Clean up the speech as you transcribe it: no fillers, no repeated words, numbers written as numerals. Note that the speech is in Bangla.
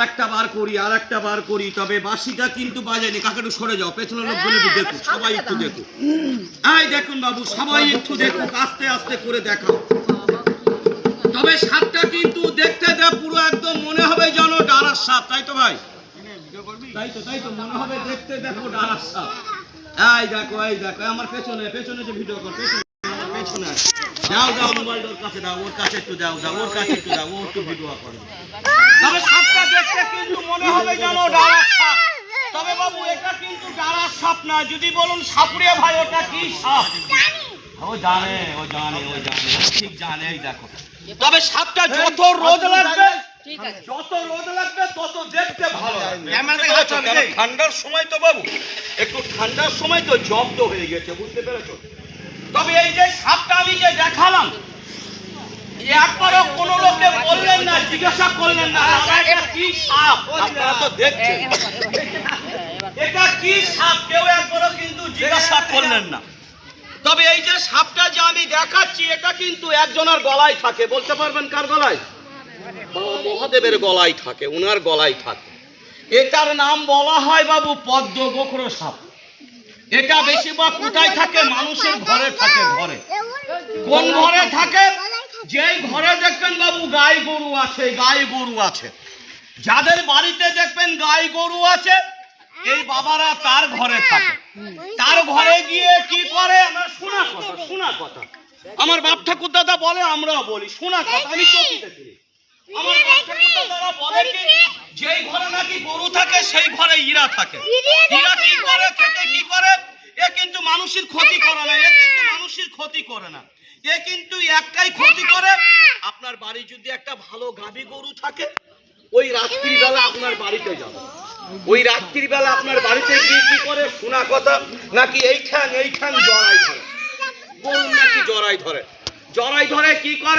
একটা বার করি তবে বাঁশিটা কিন্তু বাজেনি। কাকে একটু সরে যাও, পেছনের লোকগুলো একটু দেখুন, সবাই একটু দেখুন। এই দেখুন বাবু, সবাই একটু দেখুন, আস্তে আস্তে করে দেখাও। তবে সাপটা কিন্তু দেখতে পুরো একদম মনে হবে যেন ডারাস সাপ, তাই তো ভাই? তাই তো মনে হবে দেখতে, দেখো ডারাস সাপ। এই দেখো আমার পেছনে যে ভিডিও কর, পেছনে দাও মোবাইল ওর কাছে দাও, ওর কাছে একটু দাও, ও একটু ভিডিও করে। তবে সাপটা দেখতে কিন্তু মনে হবে যেন ডারাস সাপ। তবে বাবু এটা কিন্তু ডারাস সাপ না। যদি বলুন সাপুরিয়া ভাই ওটা কি সাপ? ও জানে ঠিক জানে। এই দেখো, তবে সাপটা যত রোদ লাগবে তত দেখতে ভালো। ঠান্ডার সময় তো বাবু, একটু ঠান্ডার সময় তো জব্দ হয়ে গেছে, বুঝতে পেরেছো? তবে এই যে সাপটা আমি যে দেখালাম, একবারও কোনো লোককে বললেন না, জিজ্ঞাসা করলেন না এটা কি সাপ। আপনারা তো দেখছেন এটা কি সাপ, কেউ একবারও কিন্তু জিজ্ঞাসা করলেন না। তবে এই যে সাপটা যে আমি দেখাচ্ছি এটা কিন্তু একজনের গলায় থাকে। বলতে পারবেন কার গলায়? মহাদেবের গলায় থাকে, উনার গলায় থাকে। এটার নাম বলা হয় বাবু পদ্ম গোখরো সাপ। এটা বেশিরভাগ কোথায় থাকে? মানুষের ঘরে থাকে। ঘরে কোন ঘরে থাকে? যেই ঘরে দেখবেন বাবু গাই গরু আছে, যাদের বাড়িতে দেখবেন গাই গরু আছে, এই বাবারা তার ঘরে থাকে। তার ঘরে গিয়ে কি করে? আমার শোনা কথা আমার বাপ ঠাকুর দাদা বলে, আমরাও বলি শোনা কথা, আমি চোখে দেখি। আমার বাপ ঠাকুর দাদারা বলে কি, যেই ঘরে নাকি গরু থাকে সেই ঘরে ইরা থাকে। ইরা কি করে থেকে কি করে? এ কিন্তু মানুষের ক্ষতি করে না, এ কিন্তু একটাই ক্ষতি করে। আপনার বাড়ি যদি একটা ভালো গাভী গরু থাকে, ওই রাত্রিবেলা আপনার বাড়িতে যাবে, ওই রাত্রিবেলা আপনার বাড়িতে গিয়ে কি করে? শোনা কথা, নাকি এই ঠ্যাং জড়াই ধরে, গরু নাকি জড়াই ধরে কি করে?